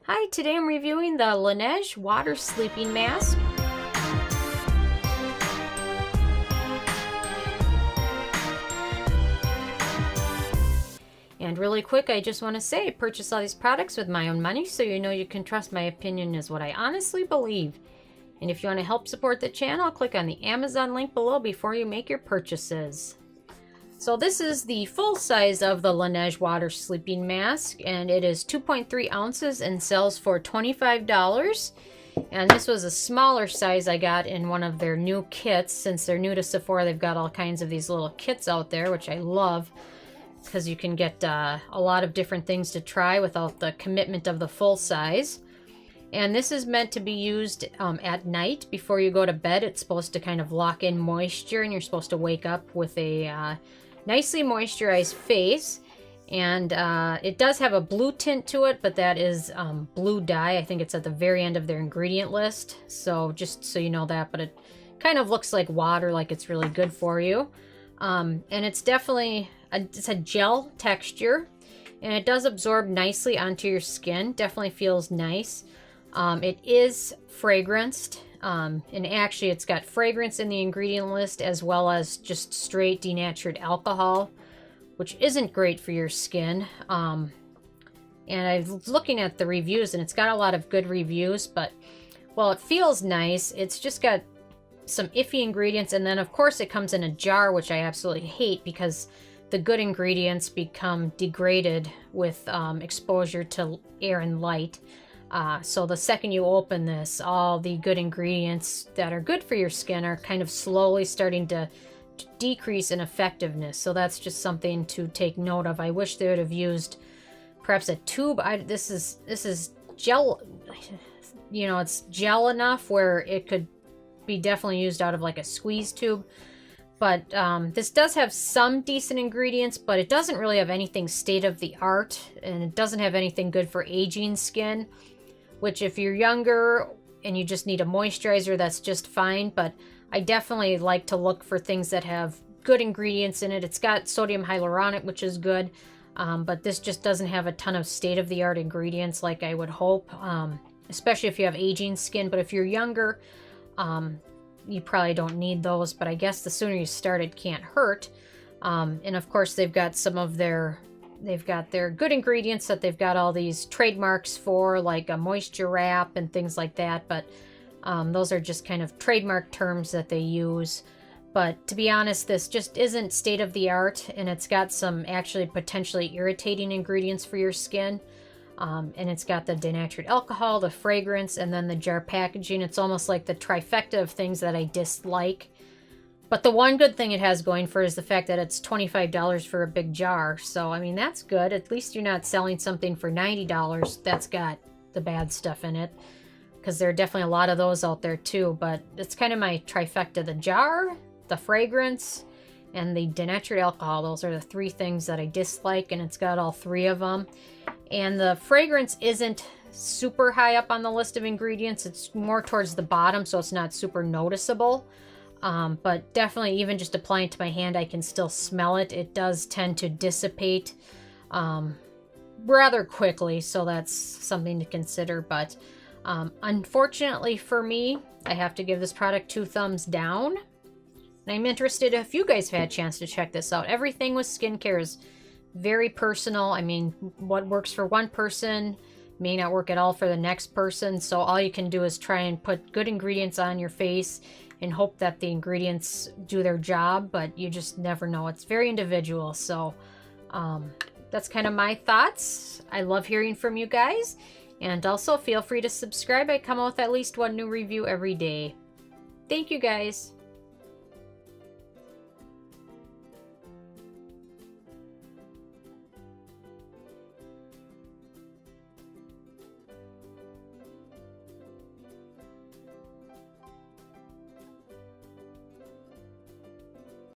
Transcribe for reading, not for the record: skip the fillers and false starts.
Hi, today I'm reviewing the Laneige Water Sleeping Mask. And really quick, I just want to say I purchased all these products with my own money, so you know you can trust my opinion is what I honestly believe. And if you want to help support the channel, click on the Amazon link below before you make your purchases. So this is the full size of the Laneige Water Sleeping Mask, and it is 2.3 ounces and sells for $25. And this was a smaller size I got in one of their new kits. Since they're new to Sephora, they've got all kinds of these little kits out there, which I love, because you can get a lot of different things to try without the commitment of the full size. And this is meant to be used at night before you go to bed. It's supposed to kind of lock in moisture, and you're supposed to wake up with a nicely moisturized face. And it does have a blue tint to it, but that is blue dye. I think it's at the very end of their ingredient list, so just so you know that. But it kind of looks like water, like it's really good for you. And it's definitely it's a gel texture, and it does absorb nicely onto your skin. Definitely feels nice. It is fragranced, and actually it's got fragrance in the ingredient list as well as just straight denatured alcohol, which isn't great for your skin. And I was looking at the reviews, and it's got a lot of good reviews, but while it feels nice, it's just got some iffy ingredients. And then of course it comes in a jar, which I absolutely hate because the good ingredients become degraded with exposure to air and light. So the second you open this, all the good ingredients that are good for your skin are kind of slowly starting to decrease in effectiveness. So that's just something to take note of. I wish they would have used perhaps a tube. This is gel, you know, it's gel enough where it could be definitely used out of like a squeeze tube. But this does have some decent ingredients, but it doesn't really have anything state-of-the-art, and it doesn't have anything good for aging skin, which if you're younger and you just need a moisturizer, that's just fine. But I definitely like to look for things that have good ingredients in it. It's got sodium hyaluronic, which is good, but this just doesn't have a ton of state-of-the-art ingredients like I would hope, especially if you have aging skin. But if you're younger, you probably don't need those, but I guess the sooner you start, it can't hurt. And of course, they've got their good ingredients that they've got all these trademarks for, like a moisture wrap and things like that. But those are just kind of trademark terms that they use. But to be honest, this just isn't state of the art, and it's got some actually potentially irritating ingredients for your skin. And it's got the denatured alcohol, the fragrance, and then the jar packaging. It's almost like the trifecta of things that I dislike. But the one good thing it has going for it is the fact that it's $25 for a big jar. So, I mean, that's good. At least you're not selling something for $90 that's got the bad stuff in it, because there are definitely a lot of those out there too. But it's kind of my trifecta: the jar, the fragrance, and the denatured alcohol. Those are the three things that I dislike, and it's got all three of them. And the fragrance isn't super high up on the list of ingredients. It's more towards the bottom, so it's not super noticeable. But definitely, even just applying it to my hand, I can still smell it. It does tend to dissipate rather quickly, so that's something to consider. But unfortunately for me, I have to give this product 2 thumbs down. And I'm interested if you guys have had a chance to check this out. Everything with skincare is very personal. I mean, what works for one person may not work at all for the next person. So all you can do is try and put good ingredients on your face and hope that the ingredients do their job, but you just never know. It's very individual. So that's kind of my thoughts. I love hearing from you guys. And also feel free to subscribe. I come out with at least one new review every day. Thank you guys.